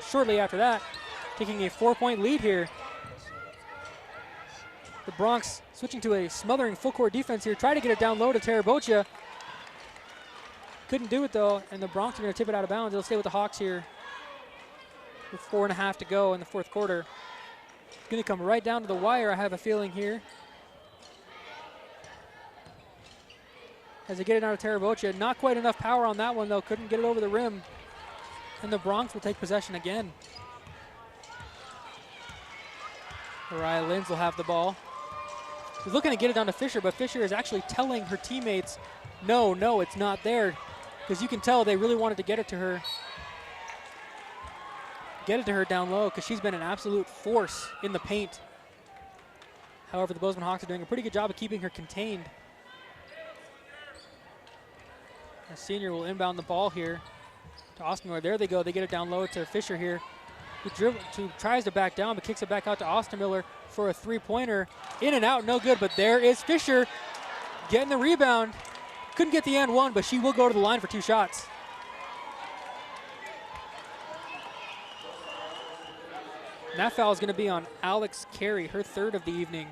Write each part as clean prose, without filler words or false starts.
shortly after that, taking a 4-point lead here. The Bronx switching to a smothering full-court defense here, try to get it down low to Tarabocha. Couldn't do it though, and the Bronx are going to tip it out of bounds. They'll stay with the Hawks here with 4.5 to go in the fourth quarter. It's going to come right down to the wire, I have a feeling here. As they get it out of Tarabocha. Not quite enough power on that one though, couldn't get it over the rim. And the Bronx will take possession again. Mariah Linz will have the ball. He's looking to get it down to Fisher, but Fisher is actually telling her teammates, no, it's not there. Because you can tell they really wanted to get it to her. Get it to her down low, because she's been an absolute force in the paint. However, the Bozeman Hawks are doing a pretty good job of keeping her contained. The senior will inbound the ball here to Ostermiller. There they go. They get it down low to Fisher here, who tries to back down, but kicks it back out to Ostermiller for a three-pointer. In and out, no good, but there is Fisher getting the rebound. Couldn't get the and one, but she will go to the line for 2 shots. And that foul is going to be on Alex Carey, her 3rd of the evening.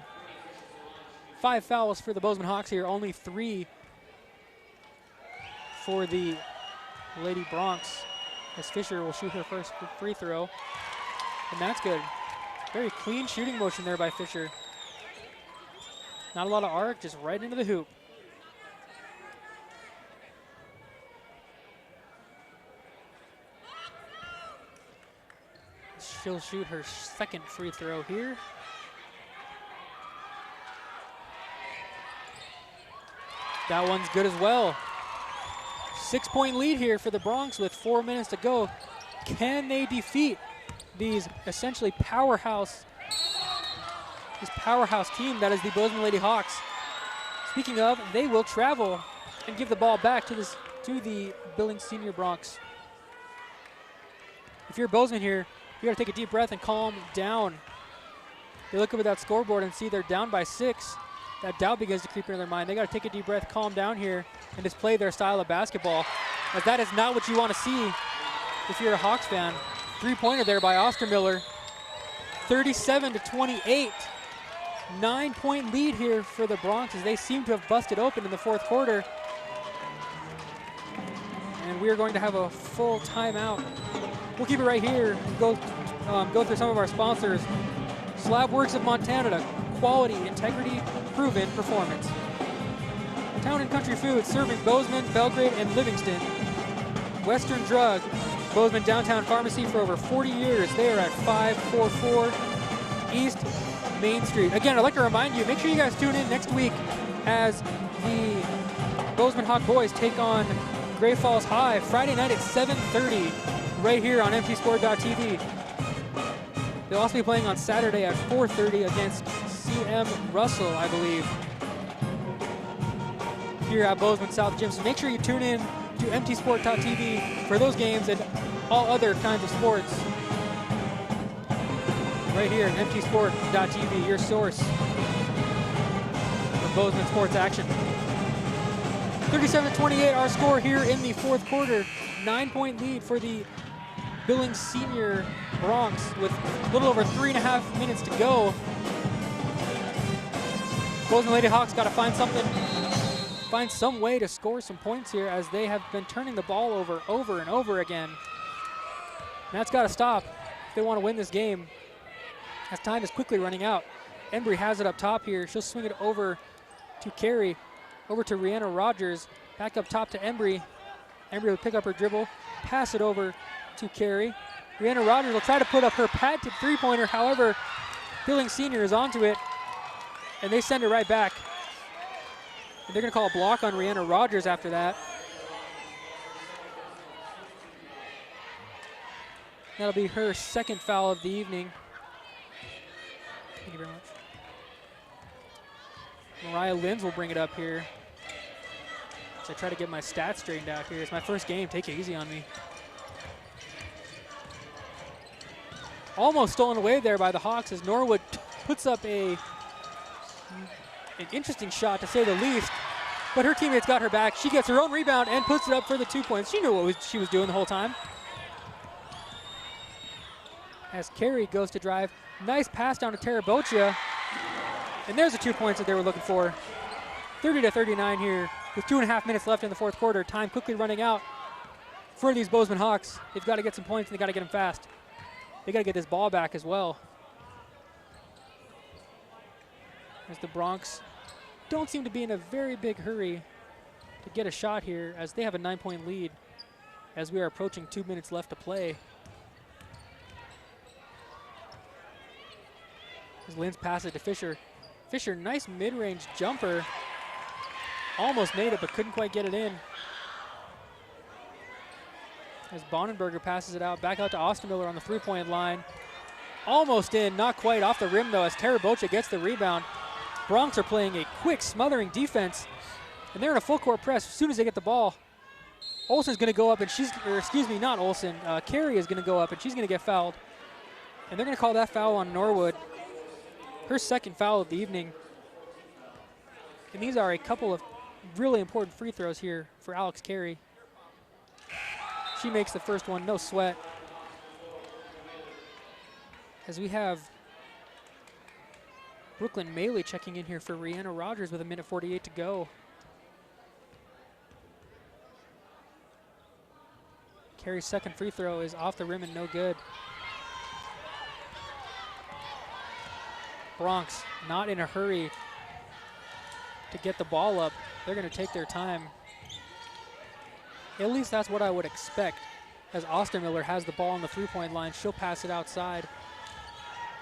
5 fouls for the Bozeman Hawks here, only 3 for the Lady Bronx, as Fisher will shoot her first free throw. And that's good. Very clean shooting motion there by Fisher. Not a lot of arc, just right into the hoop. She'll shoot her 2nd free throw here. That one's good as well. 6-point lead here for the Bronx with 4 minutes to go. Can they defeat these essentially powerhouse team that is the Bozeman Lady Hawks? Speaking of, they will travel and give the ball back to the Billings Senior Bronx. If you're Bozeman here, you got to take a deep breath and calm down. They look up at that scoreboard and see they're down by 6. That doubt begins to creep into their mind. They got to take a deep breath, calm down here, and just play their style of basketball. As that is not what you want to see if you're a Hawks fan. 3-pointer there by Ostermiller. 37-28. 9-point lead here for the Bronx as they seem to have busted open in the fourth quarter. And we are going to have a full timeout. We'll keep it right here and go through some of our sponsors. Slab Works of Montana, quality, integrity, proven performance. Town and Country Foods, serving Bozeman, Belgrade, and Livingston. Western Drug, Bozeman Downtown Pharmacy for over 40 years. They are at 544 East Main Street. Again, I'd like to remind you, make sure you guys tune in next week as the Bozeman Hawk boys take on Great Falls High Friday night at 7:30 right here on mtsport.tv. They'll also be playing on Saturday at 4:30 against CM Russell, I believe, here at Bozeman South Gym. So make sure you tune in to mtsport.tv for those games and all other kinds of sports. Right here at mtsport.tv, your source for Bozeman sports action. 37-28 our score here in the fourth quarter. 9-point lead for the Billings Senior Bronx with a little over 3.5 minutes to go. Bozeman Lady Hawks got to find some way to score some points here as they have been turning the ball over and over again. And that's got to stop if they want to win this game, as time is quickly running out. Embry has it up top here. She'll swing it over to Carey, over to Rihanna Rogers, back up top to Embry. Embry will pick up her dribble, pass it over to Carey. Rihanna Rogers will try to put up her patented three-pointer. However, Billings Senior is onto it, and they send it right back. And they're going to call a block on Rihanna Rogers after that. That'll be her 2nd foul of the evening. Thank you very much. Mariah Linz will bring it up here. So I try to get my stats straightened out here. It's my first game. Take it easy on me. Almost stolen away there by the Hawks as Norwood puts up an interesting shot, to say the least. But her teammates got her back. She gets her own rebound and puts it up for the 2 points. She knew what she was doing the whole time. as Carey goes to drive. Nice pass down to Tarabocha. And there's the 2 points that they were looking for. 30-39 here with 2.5 minutes left in the fourth quarter. Time quickly running out for these Bozeman Hawks. They've got to get some points, and they got to get them fast. They got to get this ball back as well. As the Bronx don't seem to be in a very big hurry to get a shot here, as they have a 9-point lead as we are approaching 2 minutes left to play. As Linz passes it to Fisher. Fisher, nice mid-range jumper. Almost made it, but couldn't quite get it in. As Bonenberger passes it out, back out to Ostermiller on the three-point line. Almost in, not quite off the rim though, as Tarabocha gets the rebound. Bronx are playing a quick, smothering defense, and they're in a full-court press as soon as they get the ball. Olsen's gonna go up, and not Olsen, Carey is gonna go up, and she's gonna get fouled. And they're gonna call that foul on Norwood. Her second foul of the evening. And these are a couple of really important free throws here for Alex Carey. She makes the first one, no sweat. As we have Brooklyn Maley checking in here for Rihanna Rogers with 1:48 to go. Carey's second free throw is off the rim and no good. Bronx not in a hurry to get the ball up. They're going to take their time. At least that's what I would expect. As Ostermiller has the ball on the three-point line, she'll pass it outside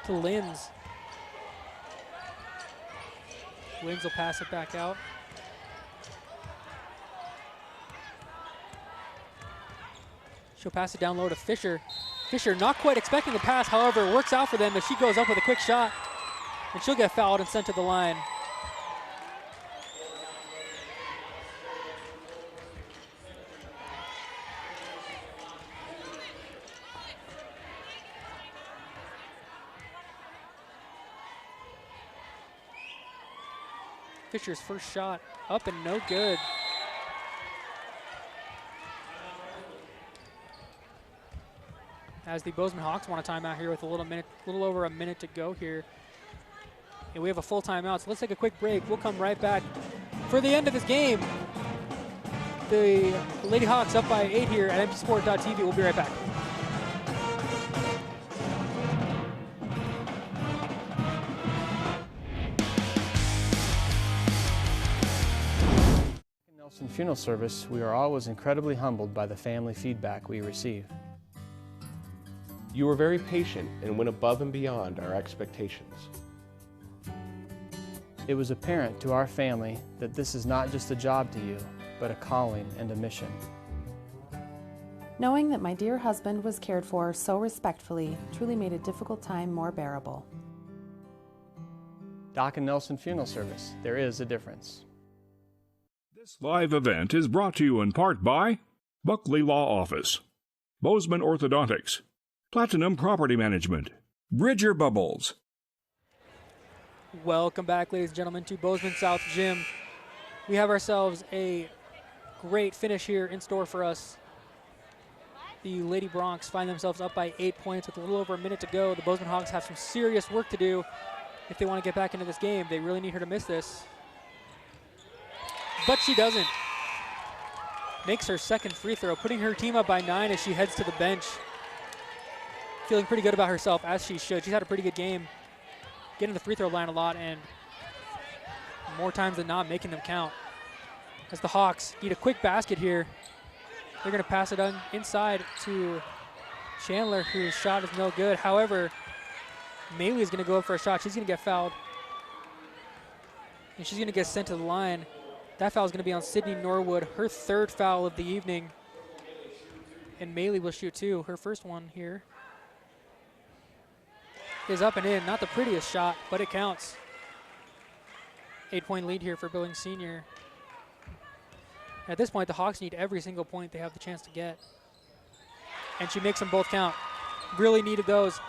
to Linz. Linz will pass it back out. She'll pass it down low to Fisher. Fisher not quite expecting the pass, however, it works out for them as she goes up with a quick shot. And she'll get fouled and sent to the line. Fisher's first shot up and no good. As the Bozeman Hawks want a timeout here with a little over a minute to go here. And we have a full timeout, so let's take a quick break. We'll come right back for the end of this game. The Lady Hawks up by 8 here at emptysport.tv. We'll be right back. Nelson Funeral Service, we are always incredibly humbled by the family feedback we receive. You were very patient and went above and beyond our expectations. It was apparent to our family that this is not just a job to you, but a calling and a mission. Knowing that my dear husband was cared for so respectfully truly made a difficult time more bearable. Doc and Nelson Funeral Service, there is a difference. This live event is brought to you in part by Buckley Law Office, Bozeman Orthodontics, Platinum Property Management, Bridger Bubbles. Welcome back, ladies and gentlemen, to Bozeman South Gym. We have ourselves a great finish here in store for us. The Lady Bronx find themselves up by 8 points with a little over a minute to go. The Bozeman Hawks have some serious work to do if they want to get back into this game. They really need her to miss this. But she doesn't. Makes her second free throw, putting her team up by 9 as she heads to the bench. Feeling pretty good about herself, as she should. She's had a pretty good game. Getting the free throw line a lot, and more times than not making them count. As the Hawks need a quick basket here. They're going to pass it inside to Chandler, whose shot is no good. However, Maley is going to go up for a shot. She's going to get fouled. And she's going to get sent to the line. That foul is going to be on Sydney Norwood, her third foul of the evening. And Maley will shoot two, her first one here. Is up and in, not the prettiest shot, but it counts. 8-point lead here for Billings Senior. At this point, the Hawks need every single point they have the chance to get. And she makes them both count. Really needed those.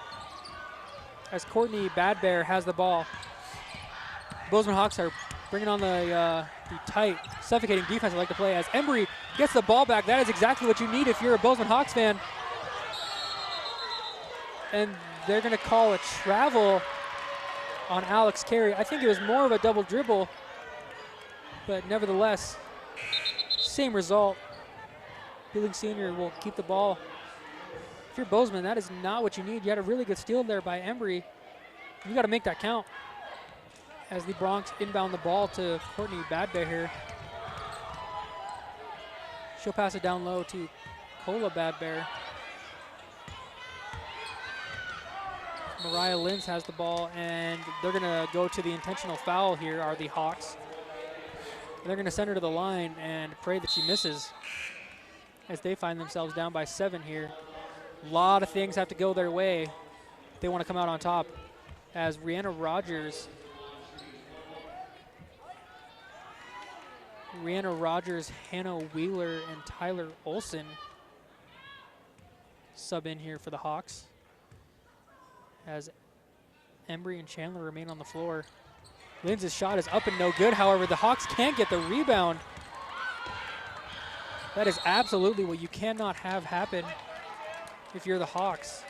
As Courtney Badbear has the ball. Bozeman Hawks are bringing on the tight, suffocating defense I like to play, as Embry gets the ball back. That is exactly what you need if you're a Bozeman Hawks fan. and they're going to call a travel on Alex Carey. I think it was more of a double dribble, but nevertheless, same result. Billings Senior will keep the ball. If you're Bozeman, that is not what you need. You had a really good steal there by Embry. You got to make that count as the Bronx inbound the ball to Courtney Badbear here. She'll pass it down low to Cola Badbear. Mariah Linz has the ball, and they're going to go to the intentional foul here, are the Hawks. And they're going to send her to the line and pray that she misses as they find themselves down by 7 here. A lot of things have to go their way if they want to come out on top, as Rhianna Rogers, Hannah Wheeler, and Tyler Olson sub in here for the Hawks, as Embry and Chandler remain on the floor. Linz's shot is up and no good. However, the Hawks can't get the rebound. That is absolutely what you cannot have happen if you're the Hawks.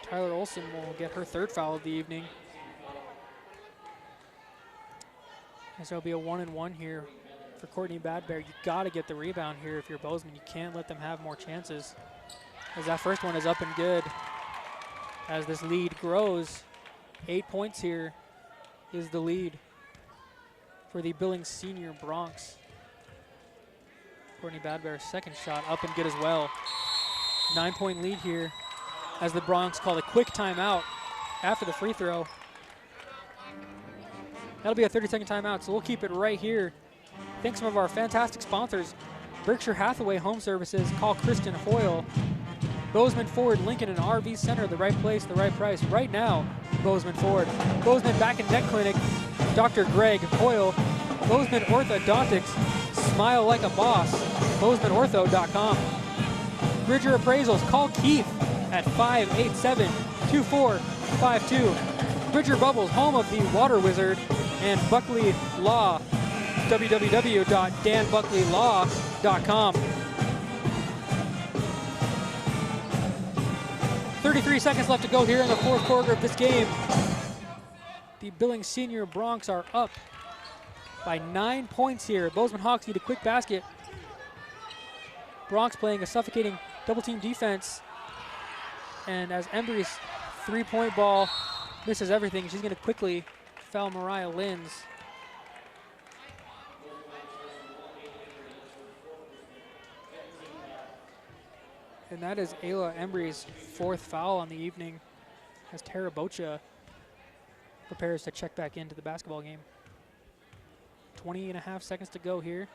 Tyler Olson will get her 3rd foul of the evening. And so it'll be a 1-and-1 here for Courtney Badbear. You got to get the rebound here if you're Bozeman. You can't let them have more chances, as that first one is up and good. As this lead grows, 8 points here is the lead for the Billings Senior Bronx. Courtney Badbear's 2nd shot up and good as well. 9-point lead here as the Bronx call a quick timeout after the free throw. That'll be a 30-second timeout, so we'll keep it right here. Thanks to some of our fantastic sponsors. Berkshire Hathaway Home Services, call Kristen Hoyle. Bozeman Ford, Lincoln and RV Center, the right place, the right price. Right now, Bozeman Ford. Bozeman Back and Neck Clinic, Dr. Greg Hoyle. Bozeman Orthodontics, smile like a boss. BozemanOrtho.com. Bridger Appraisals, call Keith at 587-2452. Bridger Bubbles, home of the Water Wizard, and Buckley Law, www.danbuckleylaw.com. 33 seconds left to go here in the 4th quarter of this game. The Billings Senior Bronx are up by 9 points here. Bozeman Hawks need a quick basket. Bronx playing a suffocating double-team defense. And as Embry's 3-point ball misses everything, she's going to quickly foul Mariah Linz. And that is Ayla Embry's 4th foul on the evening, as Tara Bocha prepares to check back into the basketball game. 20.5 seconds to go here.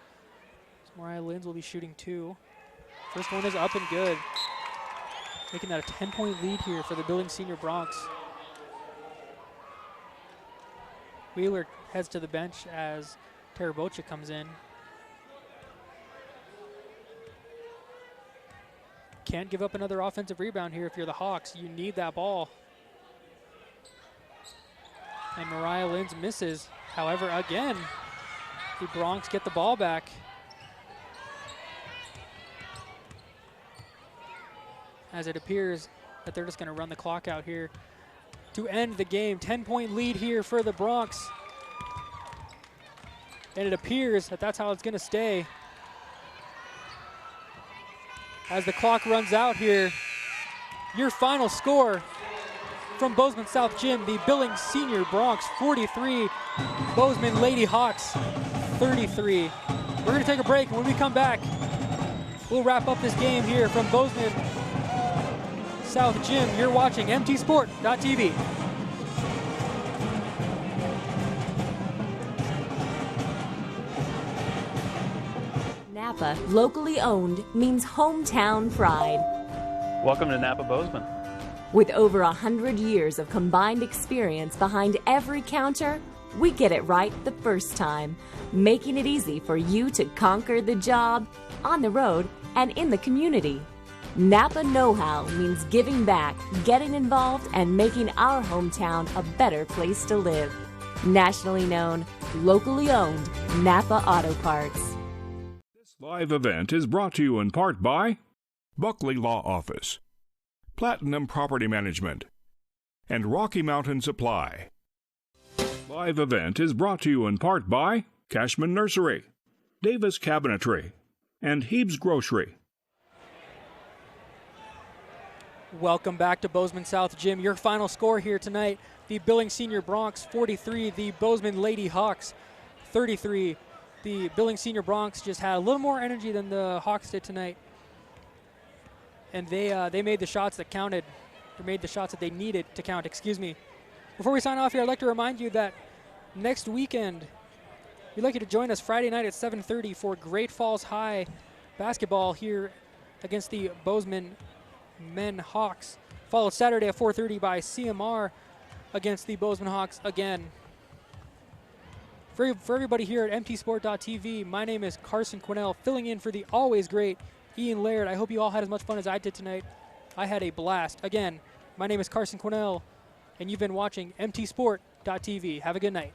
So Mariah Linz will be shooting 2. First one is up and good, making that a 10-point lead here for the Billings Senior Bronx. Wheeler heads to the bench as Tara Bocha comes in. Can't give up another offensive rebound here if you're the Hawks. You need that ball. And Mariah Linz misses. However, again, the Bronx get the ball back. As it appears that they're just going to run the clock out here to end the game. 10-point lead here for the Bronx. And it appears that that's how it's going to stay. As the clock runs out here, your final score from Bozeman South Gym, the Billings Senior Bronx 43, Bozeman Lady Hawks 33. We're going to take a break, and when we come back, we'll wrap up this game here from Bozeman South Gym. You're watching mtsport.tv. Napa, locally owned, means hometown pride. Welcome to Napa Bozeman. With over 100 years of combined experience behind every counter, we get it right the first time, making it easy for you to conquer the job, on the road, and in the community. Napa know-how means giving back, getting involved, and making our hometown a better place to live. Nationally known, locally owned, Napa Auto Parts. Live event is brought to you in part by Buckley Law Office, Platinum Property Management, and Rocky Mountain Supply. Live event is brought to you in part by Cashman Nursery, Davis Cabinetry, and Heeb's Grocery. Welcome back to Bozeman South Gym. Your final score here tonight, the Billings Senior Broncs 43, the Bozeman Lady Hawks 33. The Billings Senior Broncs just had a little more energy than the Hawks did tonight. And they made the shots that counted, or made the shots that they needed to count, excuse me. Before we sign off here, I'd like to remind you that next weekend, we'd like you to join us Friday night at 7:30 for Great Falls High basketball here against the Bozeman Men Hawks. Followed Saturday at 4:30 by CMR against the Bozeman Hawks again. For everybody here at mtsport.tv, my name is Carson Quinnell, filling in for the always great Ian Laird. I hope you all had as much fun as I did tonight. I had a blast. Again, my name is Carson Quinnell, and you've been watching mtsport.tv. Have a good night.